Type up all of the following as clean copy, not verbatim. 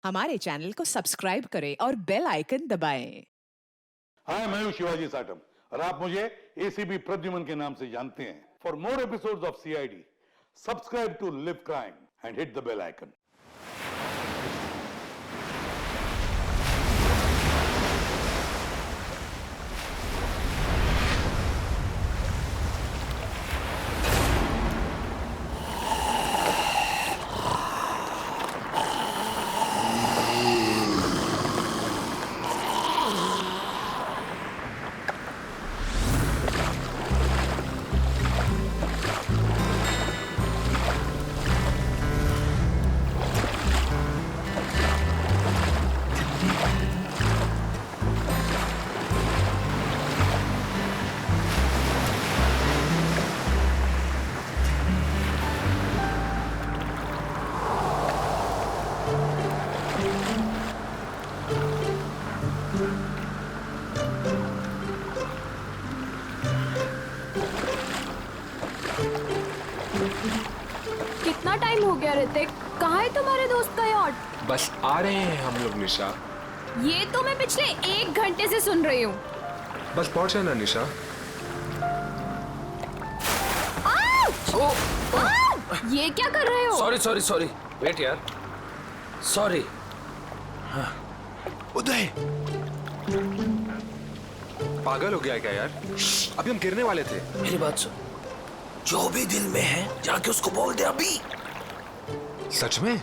हमारे चैनल को सब्सक्राइब करें और बेल आइकन दबाएं। हाय, मैं हूं शिवाजी साटम और आप मुझे एसीपी प्रद्युमन के नाम से जानते हैं। For more episodes of CID, subscribe to Live Crime and hit the bell icon. कितना टाइम हो गया ऋतिक? कहाँ है तुम्हारे दोस्त का यॉट? बस आ रहे हैं हम लोग निशा। ये तो मैं पिछले 1 घंटे से सुन रही हूँ। बस पहुंचा ना निशा। ये क्या कर रहे हो? सॉरी सॉरी सॉरी, वेट यार, सॉरी। उदय पागल हो गया क्या यार? अभी हम गिरने वाले थे। मेरी बात सुन, जो भी दिल में है जाके उसको बोल दे अभी। सच में?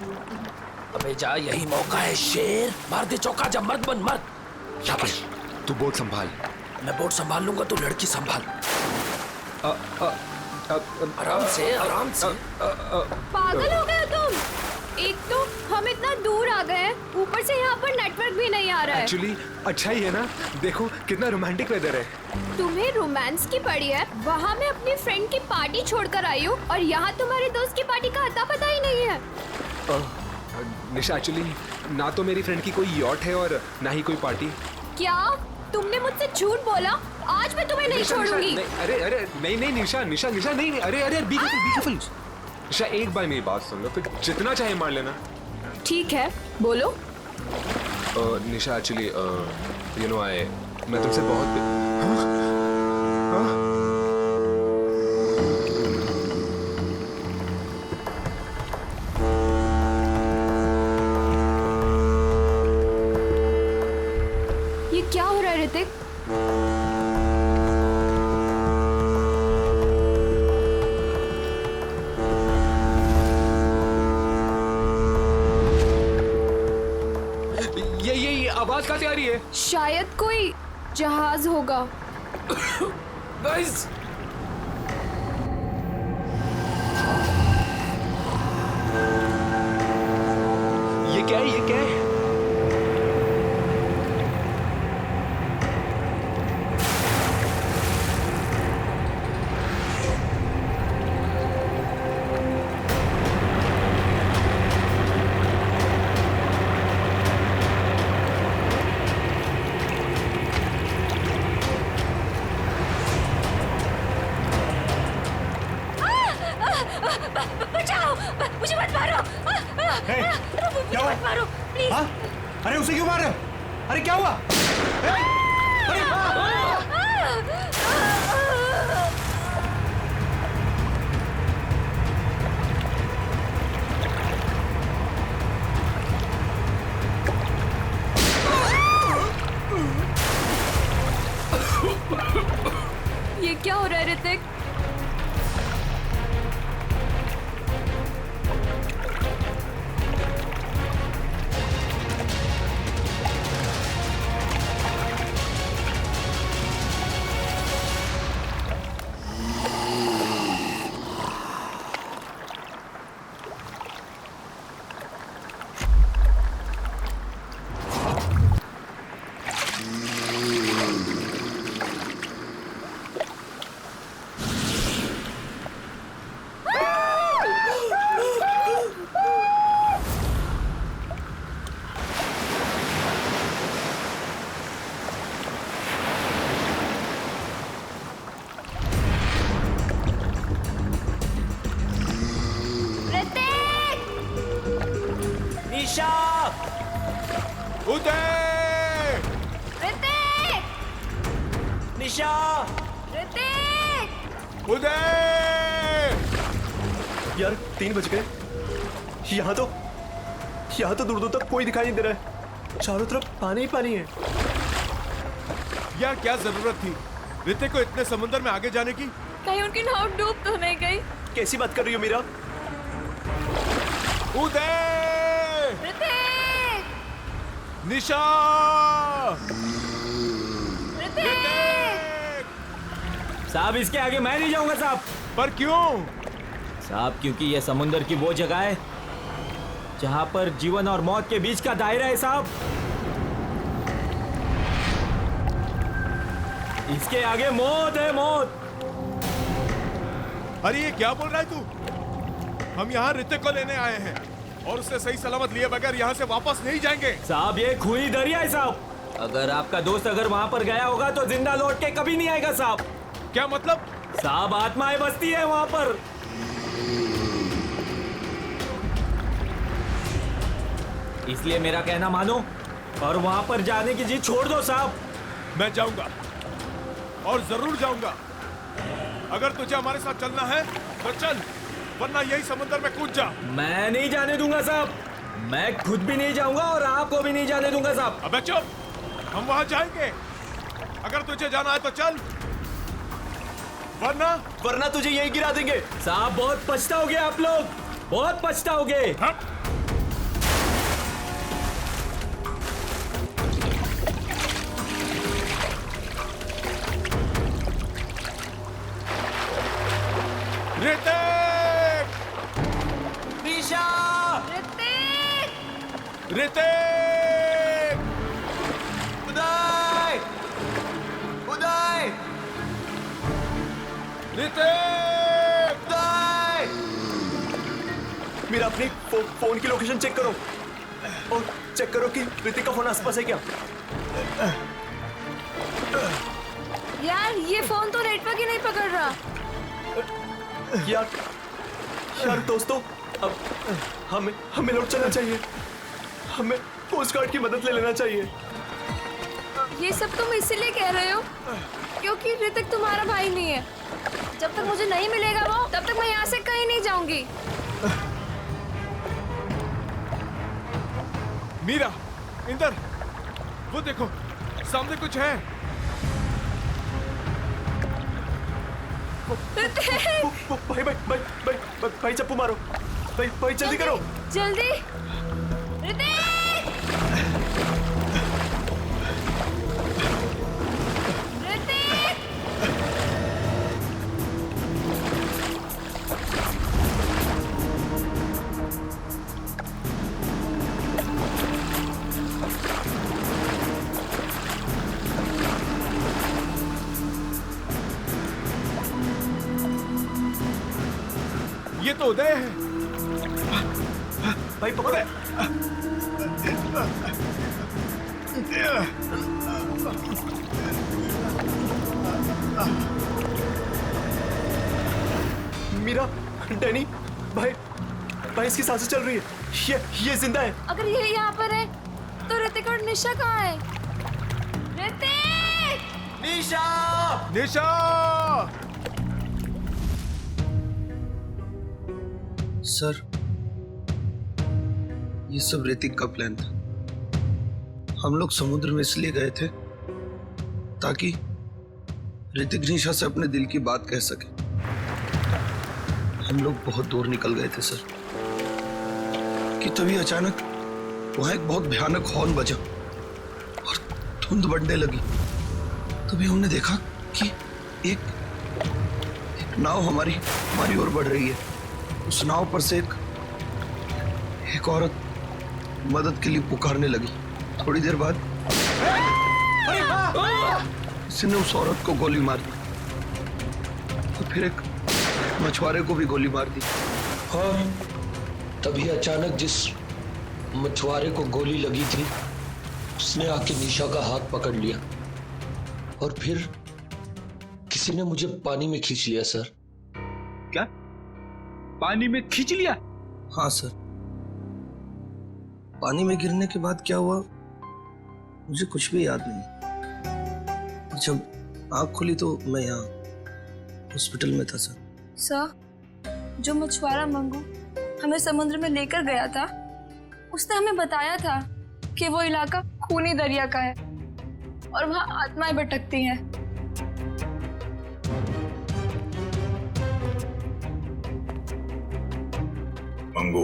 अबे जा, यही मौका है शेर। मार दे चौका, जब मर्द बन मर्द। शाबाश, तू बोट संभाल। मैं बोट संभाल लूंगा, तू लड़की संभाल। आराम से आराम से। पागल हो गए तुम? एक तो हम इतना दूर आ गए हैं, ऊपर से यहाँ पर नेटवर्क भी नहीं आ रहा है। एक्चुअली अच्छा ही है ना, देखो कितना रोमांटिक वेदर है। तुम्हें रोमांस की पड़ी है? वहाँ मैं अपनी फ्रेंड की पार्टी छोड़कर आई हूँ और यहाँ तुम्हारे दोस्त की पार्टी का अता पता ही नहीं है। निशा एक्चुअली ना तो मेरी फ्रेंड की कोई यॉट है और ना ही कोई पार्टी। क्या तुमने मुझसे झूठ बोला? आज मैं तुम्हें नहीं छोड़ूंगी। अरे अरे नहीं नहीं निशा निशा निशा नहीं, अरे अरे बी केयरफुल। निशा एक बार मेरी बात सुन लो, फिर जितना चाहे मार लेना। ठीक है, बोलो। निशा एक्चुअली यू नो मैं तुमसे बहुत ये क्या हो रहा है ऋतिक? ये आवाज कहाँ से आ रही है? शायद कोई जहाज होगा। गाइस, ये क्या है? ये क्या है? बचाओ, मुझे मत मारो। क्या हुआ? मत मारो प्लीज। हाँ? अरे उसे क्यों मार रहे हो? अरे क्या हुआ? ये क्या हो रहा है ऋतिक? निशा उदय! ऋतिक! निशा! ऋतिक! उदय! यार 3 बज गए। यहाँ तो दूर दूर तक कोई दिखाई नहीं दे रहा है। चारों तरफ पानी ही पानी है। यार क्या जरूरत थी ऋतिक को इतने समुद्र में आगे जाने की? कहीं उनकी नाव डूब तो नहीं गई? कैसी बात कर रही हो मीरा? उदय! ऋतिक! निशा! ऋतिक! साहब इसके आगे मैं नहीं जाऊंगा साहब। पर क्यों? साहब क्योंकि यह समुंदर की वो जगह है जहां पर जीवन और मौत के बीच का दायरा है साहब। इसके आगे मौत है, मौत। अरे ये क्या बोल रहा है तू? हम यहाँ ऋतिक को लेने आए हैं और उसे सही सलामत लिए बगैर यहाँ से वापस नहीं जाएंगे। साहब ये खूनी दरिया है साहब। अगर आपका दोस्त वहां पर गया होगा तो जिंदा लौट के कभी नहीं आएगा साहब। क्या मतलब? साहब आत्माएं बसती है वहां पर। इसलिए मेरा कहना मानो और वहां पर जाने की जिद छोड़ दो साहब। मैं जाऊंगा और जरूर जाऊंगा। अगर तुझे हमारे साथ चलना है तो चल, वरना यही समुद्र में कूद जा। मैं नहीं जाने दूंगा साहब। मैं खुद भी नहीं जाऊंगा और आपको भी नहीं जाने दूंगा साहब। अबे चुप, हम वहां जाएंगे। अगर तुझे जाना है तो चल, वरना तुझे यही गिरा देंगे। साहब बहुत पछताओगे आप लोग, बहुत पछताओगे। ऋतिक! निशा! ऋतिक! ऋतिक! उदय! उदय! ऋतिक! उदय! मेरा अपनी फोन की लोकेशन चेक करो और चेक करो कि ऋतिक का फोन आसपास है क्या। यार ये फोन तो नेटवर्क ही नहीं पकड़ रहा। यार दोस्तों, अब हमें लौट चलना चाहिए। हमें कोस्ट गार्ड की मदद ले लेना चाहिए। ये सब तुम इसीलिए कह रहे हो क्योंकि ऋतिक तुम्हारा भाई नहीं है। जब तक मुझे नहीं मिलेगा वो, तब तक मैं यहाँ से कहीं नहीं जाऊंगी। मीरा, इंदर, वो देखो सामने कुछ है। भाई चप्पू मारो। भाई जल्दी करो, जल्दी। ऋतिक! ऋतिक! ये तो उदय है। भाई पकड़ो। मीरा, डैनी, भाई इसकी सांसें चल रही है। ये जिंदा है। अगर ये यहाँ पर है तो ऋतिक और निशा कहाँ है? ऋतिक! निशा! निशा! सर, ये सब ऋतिक का प्लान था। हम लोग समुद्र में इसलिए गए थे ताकि ऋतिक निशा से अपने दिल की बात कह सके। हम लोग बहुत दूर निकल गए थे सर कि तभी अचानक वहां एक बहुत भयानक हॉर्न बजा और धुंध बढ़ने लगी। तभी हमने देखा कि एक नाव हमारी ओर बढ़ रही है। उस नाव पर से एक औरत मदद के लिए पुकारने लगी। थोड़ी देर बाद किसी ने उस औरत को गोली मार दी, तो फिर एक मछुआरे को भी गोली मार दी। हाँ, तभी अचानक जिस मछुआरे को गोली लगी थी उसने आके निशा का हाथ पकड़ लिया और फिर किसी ने मुझे पानी में खींच लिया सर। क्या? पानी में खींच लिया? हाँ सर। पानी में गिरने के बाद क्या हुआ मुझे कुछ भी याद नहीं। और जब आँख खुली तो मैं यहाँ हॉस्पिटल में था सर। सर, जो मछुआरा मंगू हमें समुद्र में लेकर गया था, उसने हमें बताया था कि वो इलाका खूनी दरिया का है और वहाँ आत्माएं भटकती हैं। मंगू,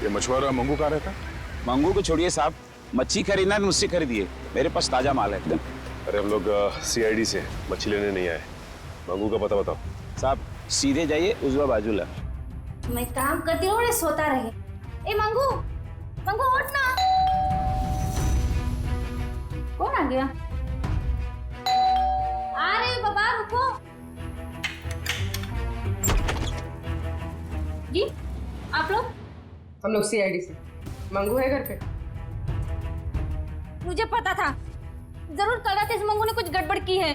ये मछुआरा मंगू कहाँ रहता? मंगू को छोड़िए साहब, मच्छी खरीदना है तो मुझसे खरीदिए, मेरे पास ताजा माल है एकदम। अरे हम लोग सीआईडी से मच्छी लेने नहीं आए। मंगू का पता बताओ। साहब सीधे जाइए, उजवा बाजूला। मैं काम करती हूँ, सोता रहे। ए मंगू, मंगू उठ ना। कौन आ गया? आ रहे हो बाबा, रुको। जी, आप लोग? हम लोग सीआईडी से। मंगू है घर पे? मुझे पता था, जरूर कल रात इस मंगू ने कुछ गड़बड़ की है,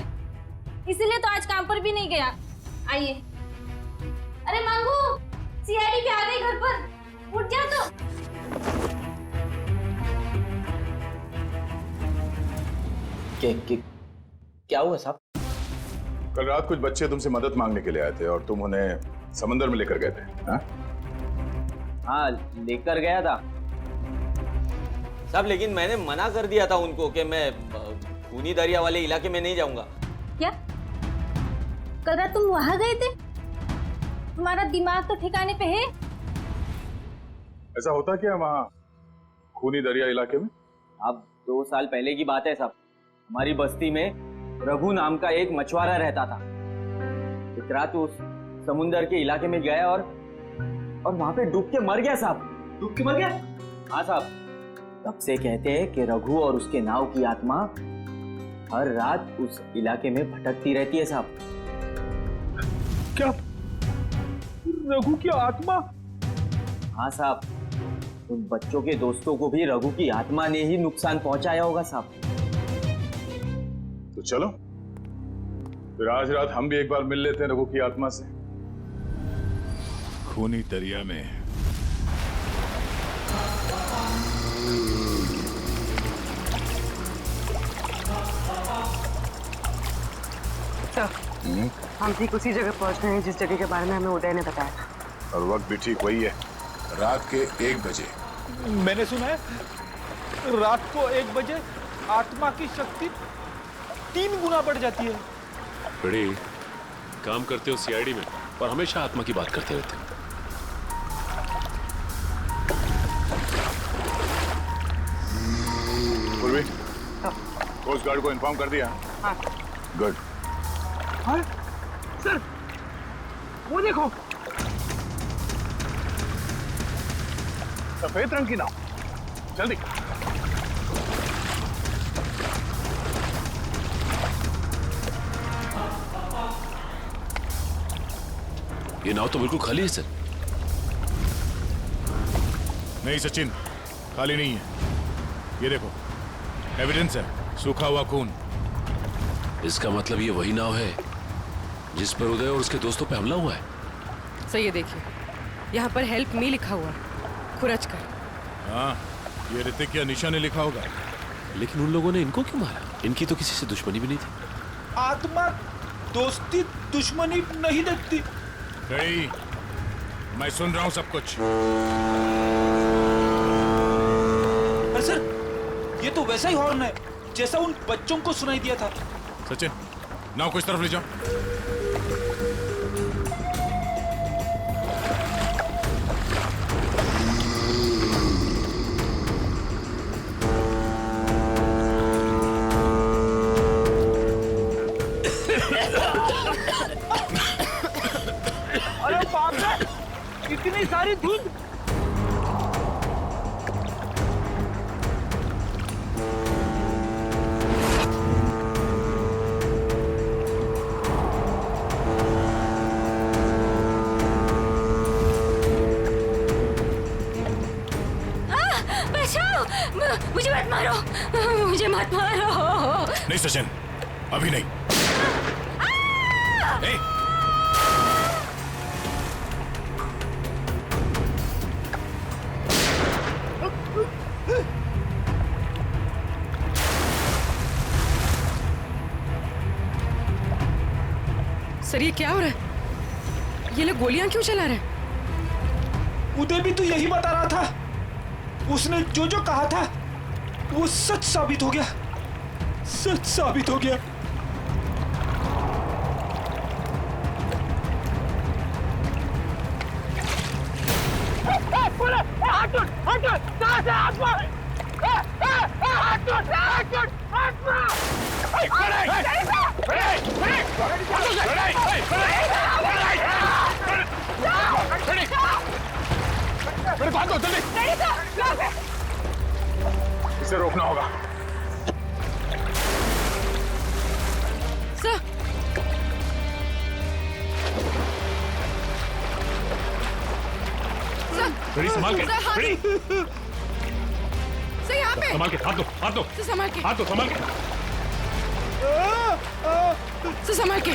इसीलिए तो आज काम पर भी नहीं गया। आइए। अरे मंगू, सीआईडी भी आ गई घर पर, उठ जा तो। क्या हुआ साहब? कल रात कुछ बच्चे तुमसे मदद मांगने के लिए आए थे और तुम उन्हें समंदर में लेकर गए थे। हाँ लेकर गया था साहब, लेकिन मैंने मना कर दिया था उनको कि मैं खूनी दरिया वाले इलाके में नहीं जाऊंगा। क्या कल रात तुम वहां गए थे? तुम्हारा दिमाग तो ठिकाने पे है? ऐसा होता क्या वहाँ खूनी दरिया इलाके में? अब 2 साल पहले की बात है साहब, हमारी बस्ती में रघु नाम का एक मछुआरा रहता था। एक रात उस समुंदर के इलाके में गया और वहां पे डूब के मर गया साहब। डूब के मर गया? हाँ साहब। तब से कहते हैं कि रघु और उसके नाव की आत्मा हर रात उस इलाके में भटकती रहती है साहब। क्या रघु की आत्मा? हाँ साहब, उन बच्चों के दोस्तों को भी रघु की आत्मा ने ही नुकसान पहुंचाया होगा साहब। तो चलो फिर आज रात हम भी एक बार मिल लेते हैं रघु की आत्मा से। खूनी दरिया में। हम ठीक उसी जगह पहुंच गए हैं जिस जगह के बारे में हमें उदय ने बताया था। और वक्त भी ठीक वही है, रात के 1 बजे। मैंने सुना है रात को 1 बजे आत्मा की शक्ति 3 गुना बढ़ जाती है। बड़ी काम करते हो सीआईडी में और हमेशा आत्मा की बात करते रहते हो। पूर्वी, कोस्ट गार्ड को इन्फॉर्म कर दिया? हाँ। गुड। हाँ? सर, वो देखो, सफेद रंग की नाव, जल्दी। ये नाव तो बिल्कुल खाली है सर। नहीं सचिन, खाली नहीं है। ये देखो, एविडेंस है, सूखा हुआ खून। इसका मतलब ये वही नाव है जिस पर उदय और उसके दोस्तों पे हमला हुआ है। सर ये देखिए, यहाँ पर हेल्प मी लिखा हुआ है, खुरच कर। हाँ, ये ऋतिक या निशा ने लिखा होगा। लेकिन उन लोगों ने इनको क्यों मारा? इनकी तो किसी से दुश्मनी भी नहीं थी। आत्मा दोस्ती दुश्मनी नहीं देखती। गई, मैं सुन रहा हूँ सब कुछ। अरे सर, ये तो वैसा ही हॉर्न है जैसा उन बच्चों को सुनाई दिया था। सचिन, नाव को इस तरफ ले जाओ। अरे बाप रे, इतनी सारी धुंध। मुझे मत मारो, मुझे मत मारो। नहीं सचिन, अभी नहीं। सर ये क्या हो रहा है? ये लोग गोलियां क्यों चला रहे हैं? उदय भी तो यही बता रहा था। उसने जो जो कहा था वो सच साबित हो गया, सच साबित हो गया। इसे रोकना होगा। सर रेडी, संभाल के। रेडी, सर यहाँ पे संभाल के, हाथ दो, हाथ दो, सर संभाल के, हाथ दो, संभाल के। सर संभाल के।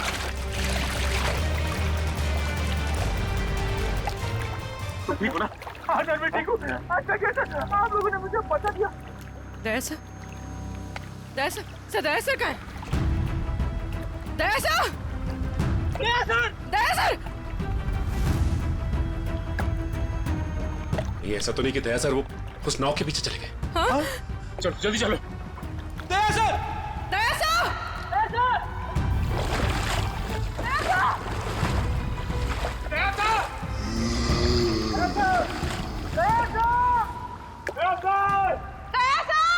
तुम ठीक हो ना? हाँ सर मैं ठीक हूँ। अच्छा कैसे आप लोगों ने मुझे बता दिया? दया सर, दया सर, सर दया सर कहाँ है? दया सर, दया सर, दया सर। ये ऐसा तो नहीं कि दया सर वो उस नाव के पीछे चले गए? हाँ? चलो जल्दी चलो। दया सर, दया सर, दया सर, दया सर, दया सर, दया सर, दया सर, दया सर, दया सर।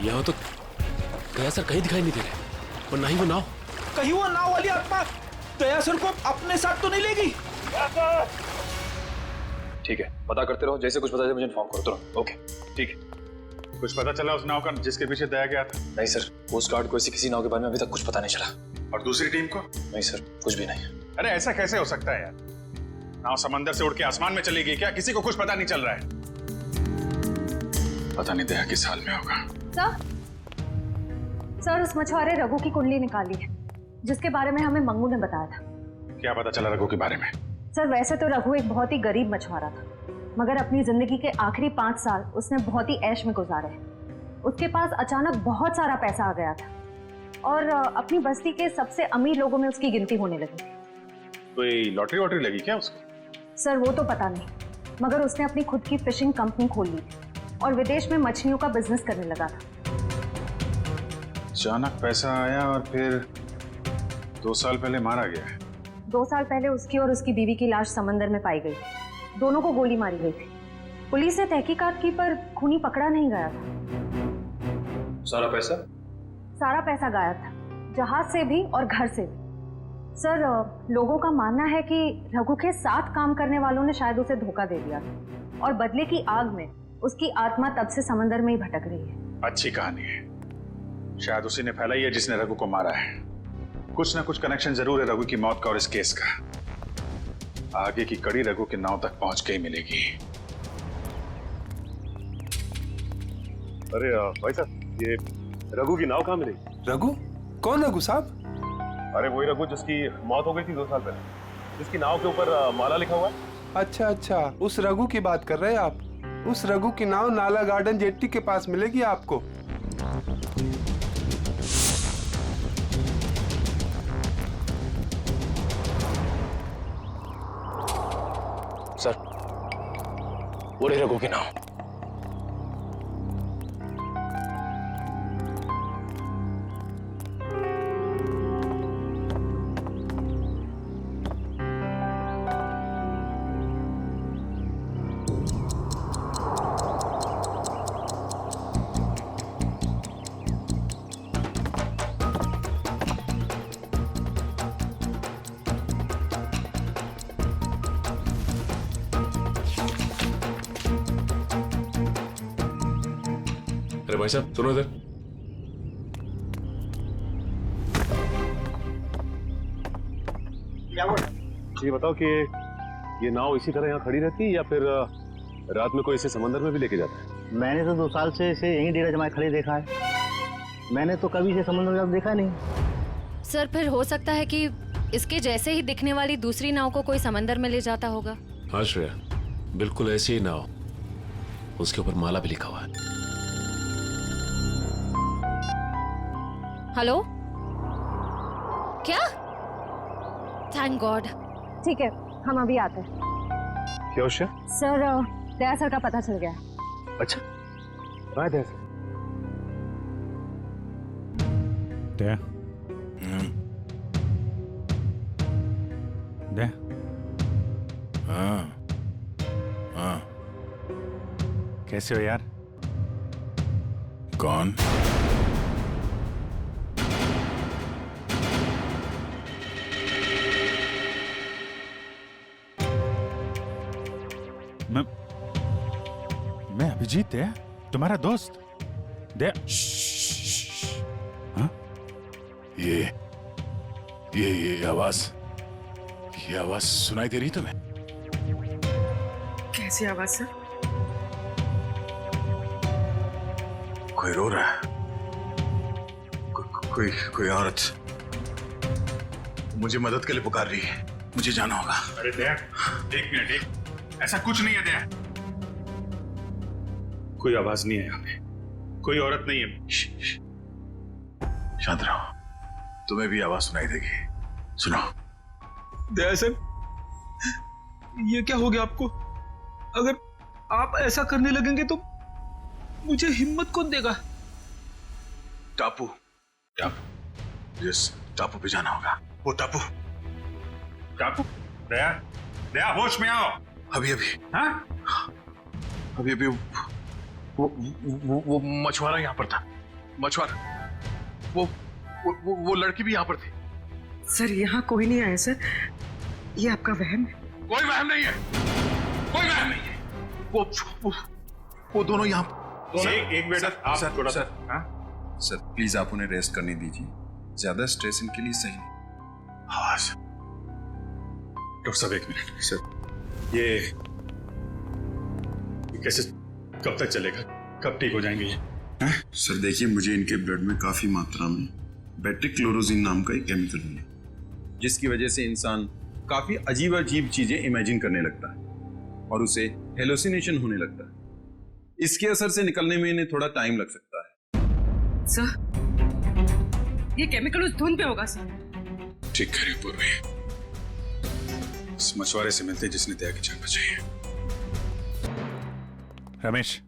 यहाँ तो दया सर कहीं दिखाई नहीं दे रहे, और ना ही वो नाव। कहीं वो नाव वाली आत्मा दया सर को अपने साथ तो नहीं लेगी? ठीक है, पता करते रहो, जैसे कुछ पता चले मुझे इन्फॉर्म करो तुरंत। ओके, ठीक है। कुछ पता चला उस नाव का जिसके पीछे दया गया था? नहीं सर, कोस्ट गार्ड को ऐसी किसी नाव के बारे में अभी तक कुछ पता नहीं चला। और दूसरी टीम को? नहीं सर, कुछ भी नहीं। अरे ऐसा कैसे हो सकता है यार? नाव समंदर से उड़ के आसमान में चली गई क्या? किसी को कुछ पता नहीं चल रहा है। पता नहीं दया किस हाल में होगा। सर उस मछुआरे रघु की कुंडली निकाली है, जिसके बारे में हमें मंगू ने बताया था। क्या पता चला रघु के बारे में? सर वैसे तो रघु एक बहुत ही गरीब मछुआरा था, मगर अपनी जिंदगी के आखिरी 5 साल उसने बहुत ही ऐश में गुजारे हैं। उसके पास अचानक बहुत सारा पैसा आ गया था और अपनी बस्ती के सबसे अमीर लोगों में उसकी गिनती होने लगी थी। कोई लॉटरी वॉटरी लगी क्या उसको? सर वो तो पता नहीं, मगर उसने अपनी खुद की फिशिंग कंपनी खोल ली थी और विदेश में मछलियों का बिजनेस करने लगा था। अचानक पैसा आया और फिर 2 साल पहले मारा गया है। 2 साल पहले उसकी और उसकी बीवी की लाश समंदर में पाई गई। दोनों को गोली मारी गई थी। पुलिस ने तहकीकात की पर खूनी पकड़ा नहीं गया था। सारा पैसा? सारा पैसा गायब था, जहाज से भी और घर से भी। सर लोगों का मानना है कि रघु के साथ काम करने वालों ने शायद उसे धोखा दे दिया और बदले की आग में उसकी आत्मा तब से समंदर में ही भटक रही है। अच्छी कहानी है, शायद उसी ने फैलाई है जिसने रघु को मारा है। कुछ ना कुछ कनेक्शन जरूर है रघु की मौत का और इस केस का। आगे की कड़ी रघु के नाव तक पहुंच के ही मिलेगी। अरे भाई साहब, ये रघु की नाव कहाँ मिली? रघु? कौन रघु साहब? अरे वही रघु जिसकी मौत हो गई थी 2 साल पहले, जिसकी नाव के ऊपर माला लिखा हुआ है। अच्छा अच्छा, उस रघु की बात कर रहे हैं आप। उस रघु की नाव नाला गार्डन जेट्टी के पास मिलेगी आपको। सर वो रही रघु की नाव। अरे भाई साहब सुनो इधर। ये बताओ कि ये नाव इसी तरह यहाँ खड़ी रहती है या फिर रात में कोई इसे समंदर में भी लेके जाता है? मैंने तो 2 साल से इसे यहीं डेरा जमाए खड़े देखा है। मैंने तो कभी इसे समुद्र में देखा नहीं। सर फिर हो सकता है कि इसके जैसे ही दिखने वाली दूसरी नाव को कोई समंदर में ले जाता होगा। हाँ श्रेया, बिल्कुल ऐसी ही नाव, उसके ऊपर माला भी लिखा हुआ है। हेलो, क्या? Thank God. ठीक है, हम अभी आते हैं। क्या उसे? सर दया सर का पता चल गया। अच्छा, कहाँ दया सर? दया, दया, हाँ हाँ, कैसे हो यार? कौन? मैं अभिजीत है, तुम्हारा दोस्त। दया, हाँ? ये आवाज सुनाई दे रही तुम्हें? कैसी आवाज सर? कोई रो रहा है, कोई औरत मुझे मदद के लिए पुकार रही है, मुझे जाना होगा। अरे दया, एक मिनट, ऐसा कुछ नहीं है दया। कोई आवाज नहीं है यहाँ पे, कोई औरत नहीं है। शांत रहो, तुम्हें भी आवाज सुनाई देगी। सुनो। दया सर, ये क्या हो गया आपको? अगर आप ऐसा करने लगेंगे तो मुझे हिम्मत कौन देगा? टापू, जिस टापू पे जाना होगा, वो टापू। दया होश में आओ। अभी हाँ? अभी वो मछुआरा यहाँ पर था। मछुआरा, वो लड़की भी यहाँ पर थी। सर यहाँ कोई नहीं आया सर, ये आपका वहम है। कोई वहम नहीं है, कोई वहम नहीं है। वो दोनों यहाँ। एक मिनट आप थोड़ा सा। सर प्लीज आप उन्हें रेस्ट करने दीजिए, ज्यादा स्ट्रेस इनके लिए सही नहीं। हाँ सर। डॉक्टर साहब एक मिनट। सर ये कैसे, कब तक चलेगा, कब ठीक हो जाएंगे ये? सर देखिए, मुझे इनके ब्लड में काफी मात्रा में बेट्रिक्लोरोजिन नाम का एक केमिकल मिला, जिसकी वजह से इंसान काफी अजीब अजीब चीजें इमेजिन करने लगता है और उसे हेलोसिनेशन होने लगता है। इसके असर से निकलने में इन्हें थोड़ा टाइम लग सकता है। सर ये केमिकल उस धुन पे होगा सर। ठीक कह रही पूर्वी, इस मछुआरे से मिलते जिसने दया की जान बचाई है। Ramesh,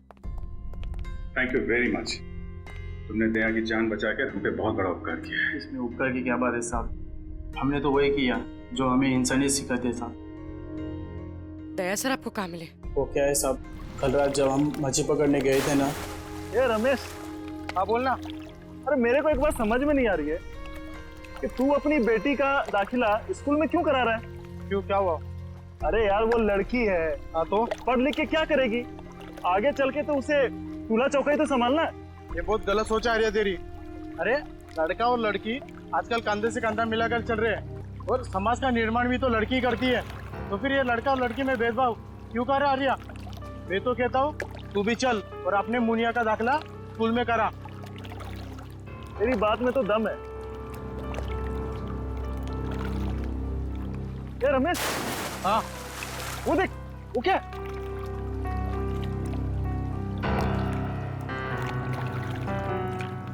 thank you very much. तुमने दया की जान बचाकर हम पे बहुत बड़ा उपकार किया है। इसमें उपकार की क्या बात है साहब, हमने तो वही किया जो हमें इंसानियत सिखाते साहब। दया सर आपको कहाँ मिले? वो क्या है साहब, कल रात जब हम मछली पकड़ने गए थे ना। ये रमेश, हाँ बोलना। अरे मेरे को एक बात समझ में नहीं आ रही है कि तू अपनी बेटी का दाखिला स्कूल में क्यों करा रहा है? क्यों, क्या हुआ? अरे यार वो लड़की है, हाँ तो पढ़ लिख के क्या करेगी? आगे चल के तो उसे चूल्हा चौका ही तो संभालना है। ये बहुत गलत सोच आ रही है तेरी। अरे लड़का और लड़की आजकल कंधे से कंधा मिलाकर चल रहे हैं और समाज का निर्माण भी तो लड़की करती है, तो फिर ये लड़का और लड़की में भेदभाव क्यों कर रहा है आर्या? मैं तो कहता हूँ तू भी चल और अपने मुनिया का दाखिला स्कूल में करा। तेरी बात में तो दम है। ये रमेश, हाँ वो देख, वो क्या?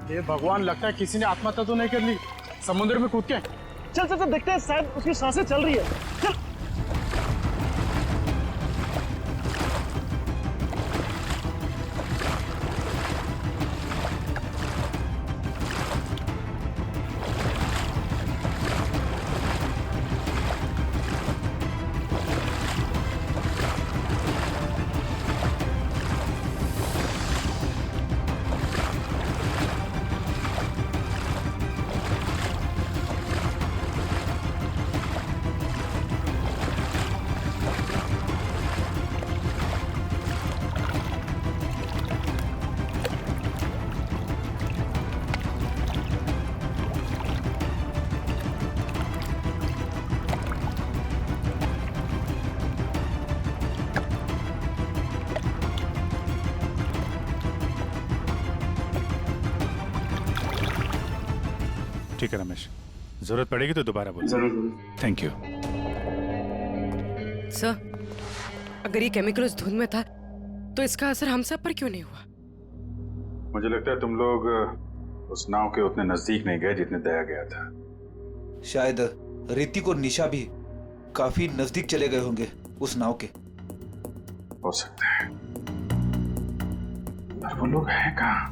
ये भगवान, लगता है किसी ने आत्महत्या तो नहीं कर ली समुद्र में कूद के। चल चल चल देखते हैं, शायद उसकी सांसें चल रही है। चल। ठीक है रमेश, जरूरत पड़ेगी तो दोबारा बोल। जरूर। Thank you. सर, अगर ये केमिकल उस धुंध में था तो इसका असर हम सब पर क्यों नहीं हुआ? मुझे लगता है तुम लोग उस नाव के उतने नजदीक नहीं गए जितने दया गया था। शायद ऋतिक और निशा भी काफी नजदीक चले गए होंगे उस नाव के। हो सकता है, पर वो लोग हैं कहाँ?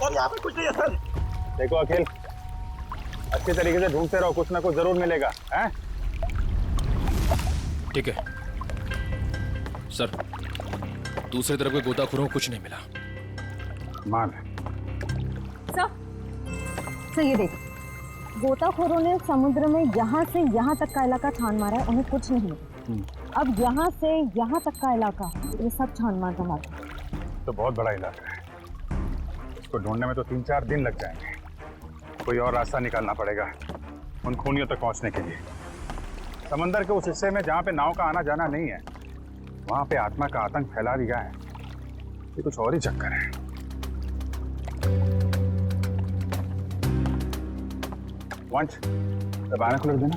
यहाँ पे कुछ नहीं है सर। देखो अखिल, अच्छी तरीके से ढूंढते रहो, कुछ ना कुछ जरूर मिलेगा। हैं? ठीक है सर, दूसरी तरफ के गोताखोरों को कुछ नहीं मिला। मान सर ये देख, गोताखोरों ने समुद्र में यहाँ से यहाँ तक का इलाका छान मारा है, उन्हें कुछ नहीं मिला। अब यहाँ से यहाँ तक का इलाका ये सब छान मार रहा है। तो बहुत बड़ा इलाका है, इसको ढूंढने में तो 3-4 दिन लग जाएंगे। कोई और रास्ता निकालना पड़ेगा उन खूनियों तक पहुंचने के लिए। समंदर के उस हिस्से में जहाँ पे नाव का आना जाना नहीं है, वहां पे आत्मा का आतंक फैला दिया है। ये कुछ और ही चक्कर है। वंश, दबाना खुल देना।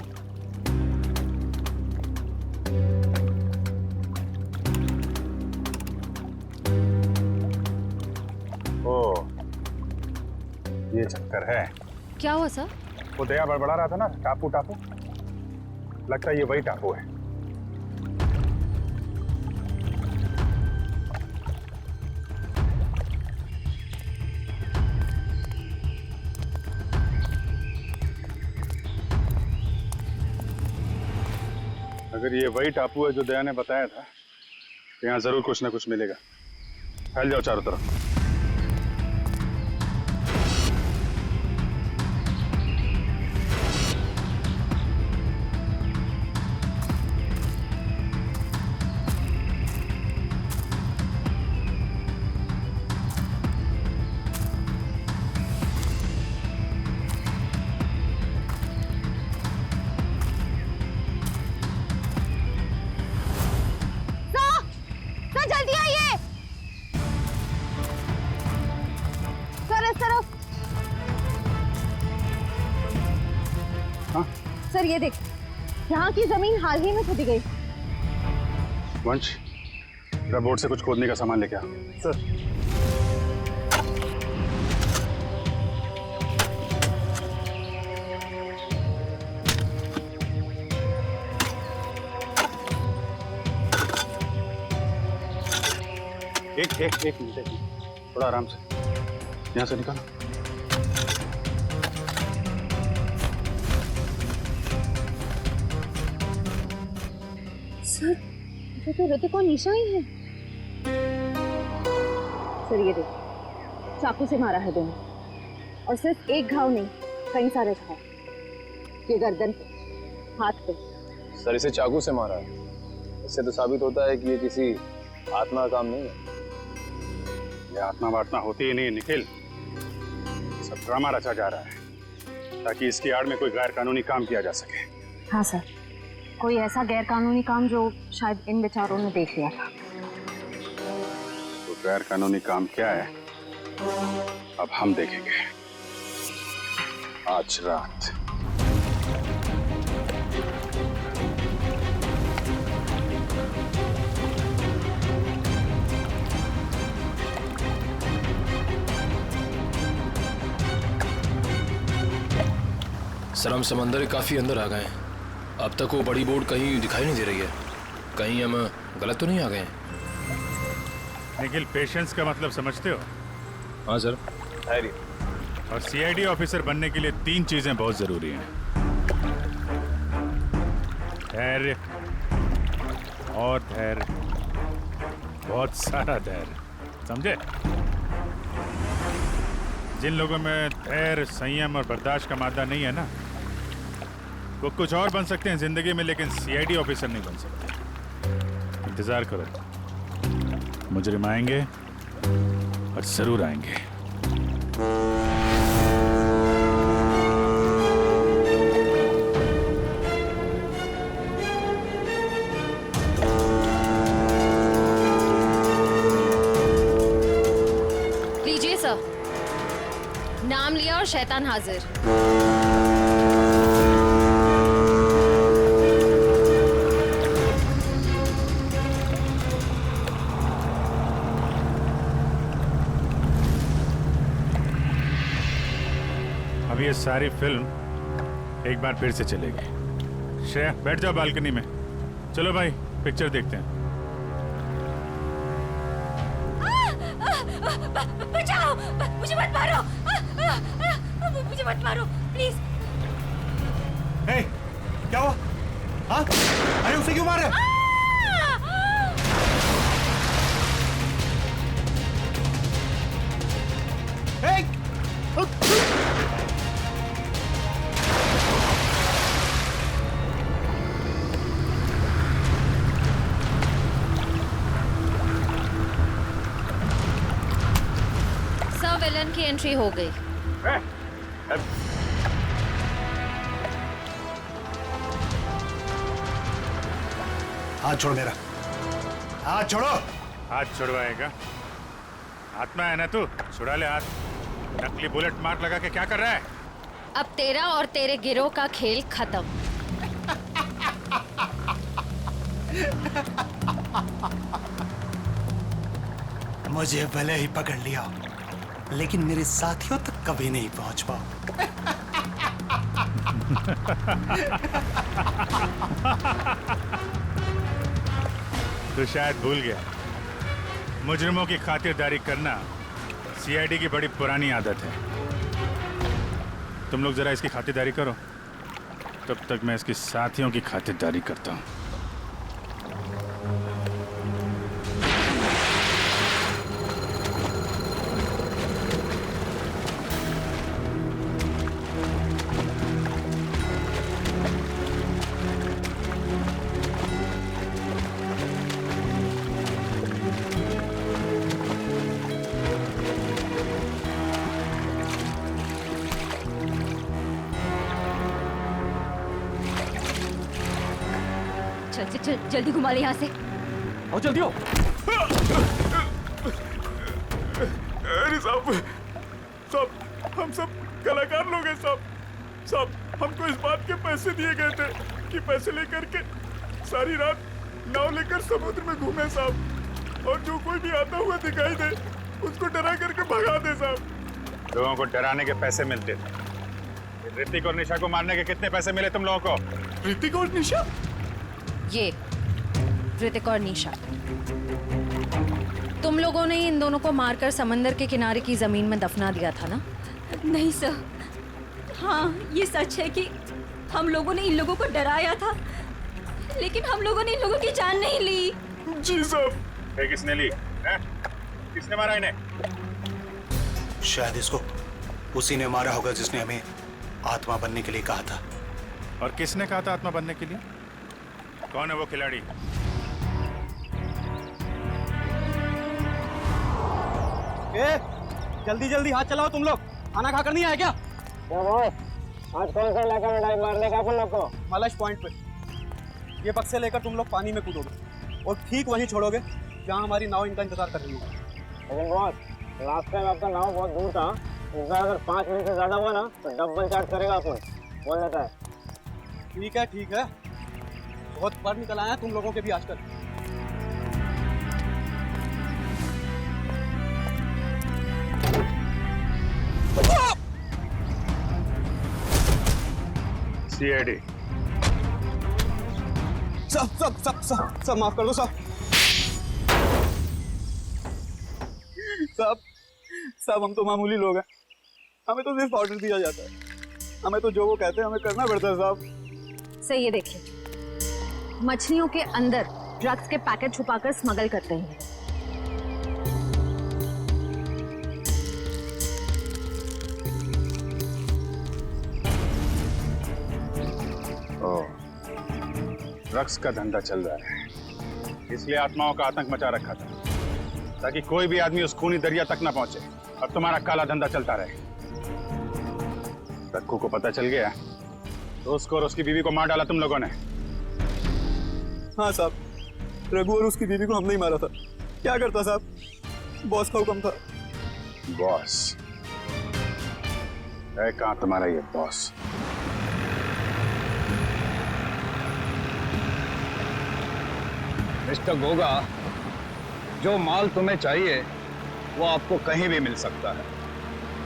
ओ, ये चक्कर है। क्या हुआ सर? वो दया बड़बड़ा रहा था ना, टापू टापू, लगता है ये वही टापू है। अगर ये वही टापू है जो दया ने बताया था, तो यहाँ जरूर कुछ ना कुछ मिलेगा। फैल जाओ चारों तरफ। जल्दी आइए सर, इस तरफ। हाँ? सर ये देख, यहाँ की जमीन हाल ही में खोदी गई। वंश, बोट से कुछ खोदने का सामान लेके आ। सर। एक मिनट, थोड़ा आराम से, यहाँ से निकालो। सर, ये तो ऋतिक और निशा ही है। सर ये देख, चाकू से मारा है दोनों, और सिर्फ एक घाव नहीं, कई सारे घाव। ये गर्दन पे, हाथ पे। सर इसे चाकू से मारा है, इससे तो साबित होता है कि ये किसी आत्मा का काम नहीं है। ये आत्मा वात्मा होती ही नहीं निखिल, सब ड्रामा रचा जा रहा है ताकि इसकी आड़ में कोई गैर कानूनी काम किया जा सके। हाँ सर, कोई ऐसा गैर कानूनी काम जो शायद इन बेचारों ने देख लिया था। तो गैर कानूनी काम क्या है, अब हम देखेंगे आज रात। सर हम समंदर के काफी अंदर आ गए हैं, अब तक वो बड़ी बोट कहीं दिखाई नहीं दे रही है। कहीं हम गलत तो नहीं आ गए हैं? निखिल, पेशेंस का मतलब समझते हो? हाँ सर। धैर्य। और सीआईडी ऑफिसर बनने के लिए 3 चीजें बहुत जरूरी हैं। धैर्य और धैर्य, बहुत सारा धैर्य, समझे? जिन लोगों में धैर्य, संयम और बर्दाश्त का मादा नहीं है ना, वो कुछ और बन सकते हैं जिंदगी में, लेकिन सीआईडी ऑफिसर नहीं बन सकते। इंतजार करो, मुजरिम आएंगे और जरूर आएंगे। नाम लिया और शैतान हाजिर। अब ये सारी फिल्म एक बार फिर से चलेगी। श्रेया बैठ जाओ बालकनी में। चलो भाई पिक्चर देखते हैं। बचाओ, मुझे मत मारो, मुझे मत मारो प्लीज। क्या हुआ? हाँ? अरे उसे क्यों मार रहे? सब विलन की एंट्री हो गई। हाथ छोड़ मेरा, हाथ छोड़ो। हाथ छुड़वाएगा? आत्मा है ना तू, छुड़ा ले हाथ। नकली बुलेट मार्क लगा के क्या कर रहा है? अब तेरा और तेरे गिरोह का खेल खत्म। मुझे भले ही पकड़ लिया, लेकिन मेरे साथियों तक कभी नहीं पहुंच पाओ। तू शायद भूल गया, मुजरिमों की खातिरदारी करना सीआईडी की बड़ी पुरानी आदत है। तुम लोग जरा इसकी खातिरदारी करो, तब तक मैं इसके साथियों की खातिरदारी करता हूँ। चल जल्दी घुमा ले यहाँ से। आओ जल्दी आओ। अरे साहब हम सब कलाकार लोग हैं साहब। हमको इस बात के पैसे दिए गए थे कि पैसे लेकर के सारी रात नाव लेकर समुद्र में घूमे साहब, और जो कोई भी आता हुआ दिखाई दे उसको डरा करके भगा दे साहब। लोगों को डराने के पैसे मिलते थे। ऋतिक और निशा को मारने के कितने पैसे मिले तुम लोगों को? ऋतिक और निशा? ये ऋतिक और निशा, तुम लोगों ने इन दोनों को मारकर समंदर के किनारे की जमीन में दफना दिया था ना? नहीं सर, हाँ ये सच है कि हम लोगों ने इन लोगों को डराया था, लेकिन हम लोगों ने इन लोगों की जान नहीं ली। जी साहब। किसने ली है? किसने मारा इन्हें? शायद इसको उसी ने मारा होगा जिसने हमें आत्मा बनने के लिए कहा था। और किसने कहा था आत्मा बनने के लिए? कौन है वो खिलाड़ी? जल्दी जल्दी हाथ चलाओ तुम लोग, खाना खाकर नहीं आए क्या? आज कौन सा इलाका में डाइव मारने का अपन लोग को? मलश पॉइंट पे। ये बक्से लेकर तुम लोग पानी में कूदोगे और ठीक वहीं छोड़ोगे जहाँ हमारी नाव इनका इंतजार कर रही है। लेकिन बॉस, लास्ट टाइम आपका नाव बहुत दूर था, इस बार अगर 5 मिनट से ज्यादा हुआ ना तो डबल चार्ज करेगा अपन, बोल देता है। ठीक है, बहुत बार निकल आया तुम लोगों के भी आजकल। सीआईडी। सब माफ कर दो साहब। साहब हम तो मामूली लोग हैं, हमें तो सिर्फ ऑर्डर दिया जाता है, हमें तो जो वो कहते हैं हमें करना पड़ता है साहब। सही ये देखिए, मछलियों के अंदर ड्रग्स के पैकेट छुपाकर स्मगल करते हैं। ड्रग्स का धंधा चल रहा है, इसलिए आत्माओं का आतंक मचा रखा था ताकि कोई भी आदमी उस खूनी दरिया तक न पहुंचे। अब तुम्हारा काला धंधा चलता रहे। रक्कू को पता चल गया तो उसको और उसकी बीवी को मार डाला तुम लोगों ने। हाँ साहब, रघु और उसकी बीवी को हमने ही मारा था। क्या करता साहब, बॉस का हुक्म था। बॉस? है कहाँ तुम्हारा ये बॉस? मिस्टर गोगा, जो माल तुम्हें चाहिए वो आपको कहीं भी मिल सकता है,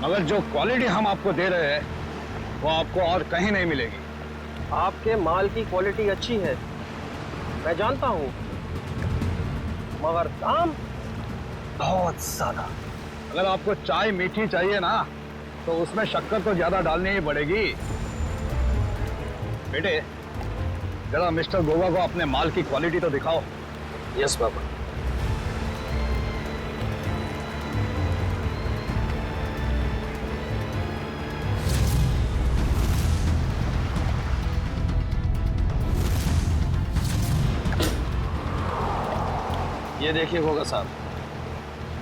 मगर जो क्वालिटी हम आपको दे रहे हैं वो आपको और कहीं नहीं मिलेगी। आपके माल की क्वालिटी अच्छी है, मैं जानता हूँ, मगर दाम बहुत ज्यादा। अगर आपको चाय मीठी चाहिए ना तो उसमें शक्कर तो ज्यादा डालनी ही पड़ेगी। बेटे, जरा मिस्टर गोगा को अपने माल की क्वालिटी तो दिखाओ। यस बाबा। ये देखिए गोगा साहब,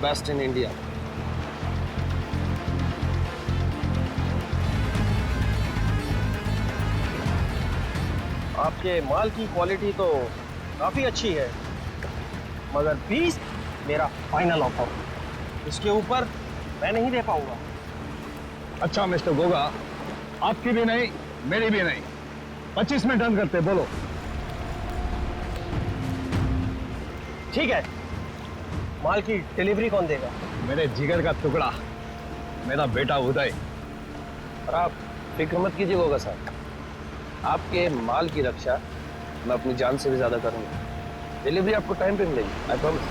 बेस्ट इन इंडिया। आपके माल की क्वालिटी तो काफी अच्छी है, मगर 20 मेरा फाइनल ऑफर, इसके ऊपर मैं नहीं दे पाऊंगा। अच्छा मिस्टर गोगा, आपकी भी नहीं मेरी भी नहीं, 25 में डन करते, बोलो। ठीक है, माल की डिलीवरी कौन देगा? मेरे जिगर का टुकड़ा, मेरा बेटा उदय। और आप फिक्र मत कीजिए गोगा साहब, आपके माल की रक्षा मैं अपनी जान से भी ज्यादा करूंगा। डिलीवरी आपको टाइम पे मिलेगी, आई प्रॉमिस।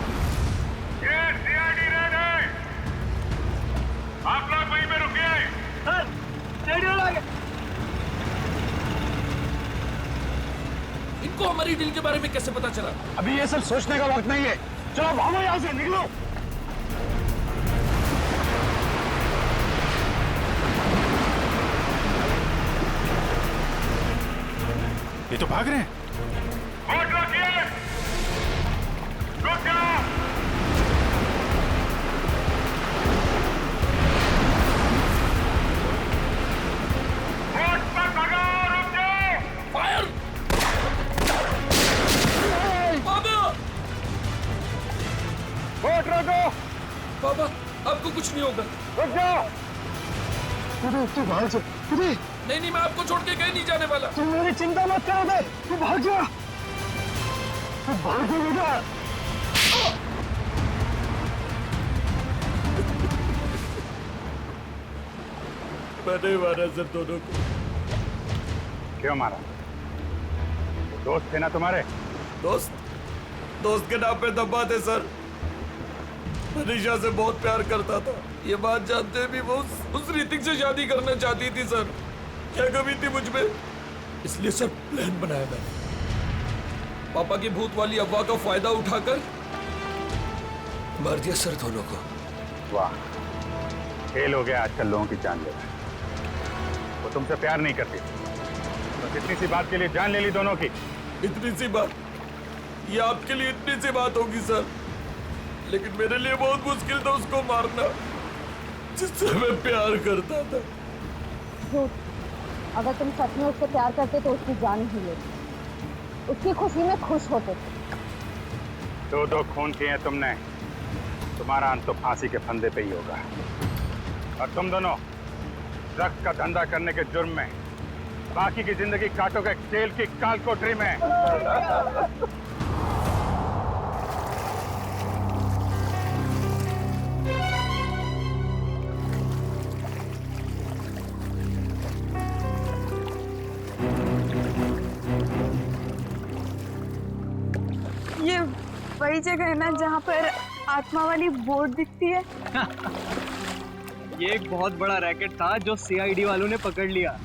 आप लोग वहीं पे रुकिए। सर, रेडियो आ गया। इनको हमारी डील के बारे में कैसे पता चला? अभी ये सब सोचने का वक्त नहीं है, चलो भागो यहाँ से, निकलो। ये तो भाग रहे हैं। फायर! बाबा, आपको कुछ नहीं होगा। रुक जाओ। तू भाग जा। नहीं, मैं आपको छोड़ के कहीं नहीं जाने वाला। तुम मेरी चिंता मत करो बे, तू भाग जा। तू भाग जा बेटा। मैंने मारा सर दोनों को। क्यों मारा? दोस्त थे ना तुम्हारे? दोस्त के नाम पे दबा थे सर। मनीषा से बहुत प्यार करता था, ये बात जानते भी वो उस ऋतिक से शादी करना चाहती थी सर। क्या कमी थी मुझ में, इसलिए सर प्लान बनाया मैंने। पापा की भूत वाली अफवाह का फायदा उठाकर मार दिया सर दोनों को। वाह, खेल हो गया आजकल लोगों की जान लेना। वो तुमसे प्यार नहीं करती, बस इतनी सी बात के लिए जान ले ली दोनों की। इतनी सी बात? ये आपके लिए इतनी सी बात होगी सर, लेकिन मेरे लिए बहुत मुश्किल था उसको मारना जिससे मैं प्यार करता था। अगर तुम सच में उससे प्यार करते तो उसकी जान ही लेते, उसकी खुशी में खुश होते। दो खून किए हैं तुमने, तुम्हारा अंत तो फांसी के फंदे पे ही होगा। और तुम दोनों ड्रग्स का धंधा करने के जुर्म में बाकी की जिंदगी काटोगे जेल की काल कोठरी में। ये वही जगह है ना जहाँ पर आत्मा वाली बोर्ड दिखती है? ये एक बहुत बड़ा रैकेट था जो सीआईडी वालों ने पकड़ लिया।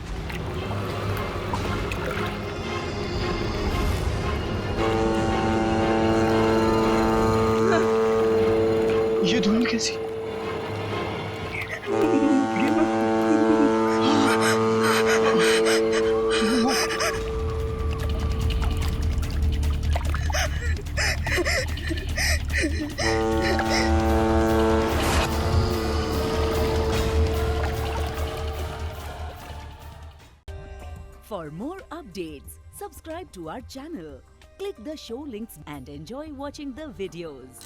ये धुन कैसी? For more updates, subscribe to our channel, click the show links and enjoy watching the videos.